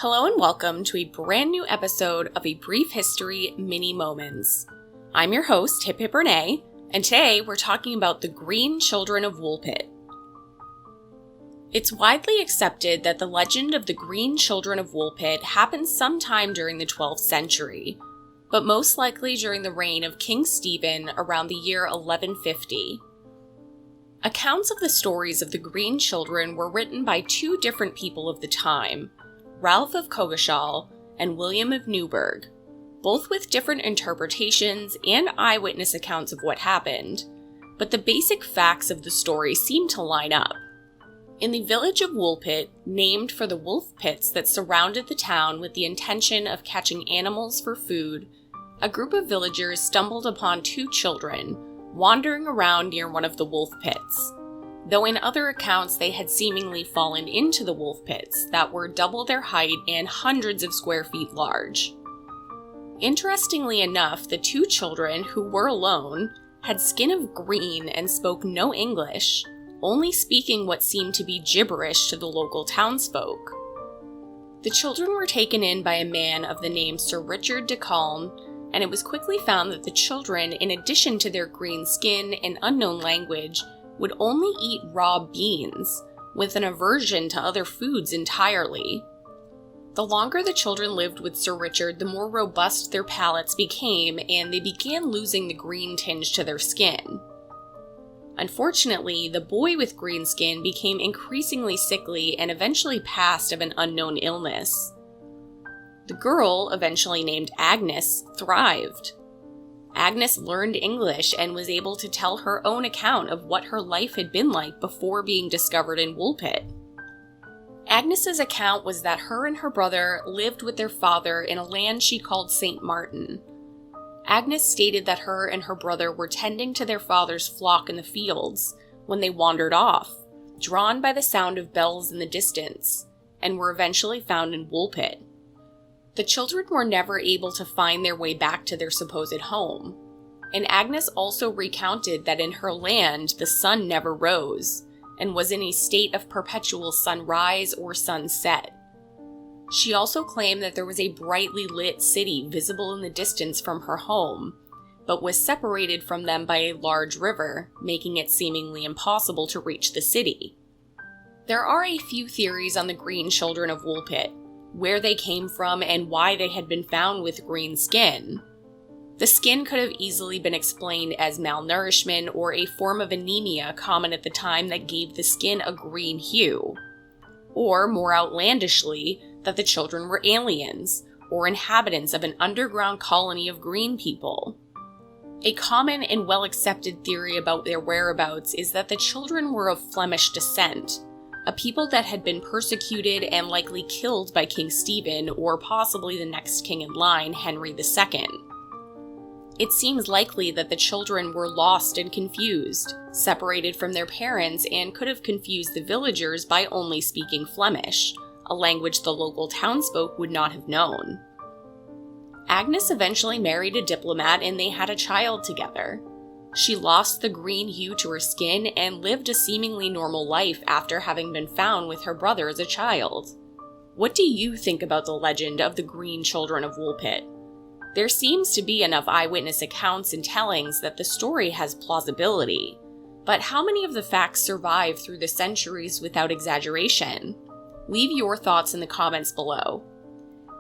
Hello and welcome to a brand new episode of A Brief History Mini Moments. I'm your host, hiphiprenee, and today we're talking about the Green Children of Woolpit. It's widely accepted that the legend of the Green Children of Woolpit happened sometime during the 12th century, but most likely during the reign of King Stephen around the year 1150. Accounts of the stories of the Green Children were written by two different people of the time, Ralph of Coggeshall and William of Newburgh, both with different interpretations and eyewitness accounts of what happened, but the basic facts of the story seem to line up. In the village of Woolpit, named for the wolf pits that surrounded the town with the intention of catching animals for food, a group of villagers stumbled upon two children wandering around near one of the wolf pits, though in other accounts they had seemingly fallen into the wolf pits that were double their height and hundreds of square feet large. Interestingly enough, the two children, who were alone, had skin of green and spoke no English, only speaking what seemed to be gibberish to the local townsfolk. The children were taken in by a man of the name Sir Richard de Calne, and it was quickly found that the children, in addition to their green skin and unknown language, would only eat raw beans, with an aversion to other foods entirely. The longer the children lived with Sir Richard, the more robust their palates became, and they began losing the green tinge to their skin. Unfortunately, the boy with green skin became increasingly sickly and eventually passed of an unknown illness. The girl, eventually named Agnes, thrived. Agnes learned English and was able to tell her own account of what her life had been like before being discovered in Woolpit. Agnes's account was that her and her brother lived with their father in a land she called St. Martin. Agnes stated that her and her brother were tending to their father's flock in the fields when they wandered off, drawn by the sound of bells in the distance, and were eventually found in Woolpit. The children were never able to find their way back to their supposed home, and Agnes also recounted that in her land the sun never rose, and was in a state of perpetual sunrise or sunset. She also claimed that there was a brightly lit city visible in the distance from her home, but was separated from them by a large river, making it seemingly impossible to reach the city. There are a few theories on the Green Children of Woolpit, where they came from, and why they had been found with green skin. The skin could have easily been explained as malnourishment or a form of anemia common at the time that gave the skin a green hue. Or, more outlandishly, that the children were aliens, or inhabitants of an underground colony of green people. A common and well-accepted theory about their whereabouts is that the children were of Flemish descent, a people that had been persecuted and likely killed by King Stephen, or possibly the next king in line, Henry II. It seems likely that the children were lost and confused, separated from their parents, and could have confused the villagers by only speaking Flemish, a language the local townsfolk would not have known. Agnes eventually married a diplomat and they had a child together. She lost the green hue to her skin and lived a seemingly normal life after having been found with her brother as a child. What do you think about the legend of the Green Children of Woolpit? There seems to be enough eyewitness accounts and tellings that the story has plausibility, but how many of the facts survive through the centuries without exaggeration? Leave your thoughts in the comments below.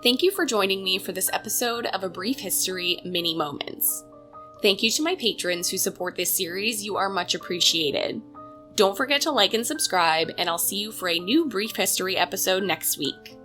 Thank you for joining me for this episode of A Brief History Mini Moments. Thank you to my patrons who support this series, you are much appreciated. Don't forget to like and subscribe, and I'll see you for a new Brief History episode next week.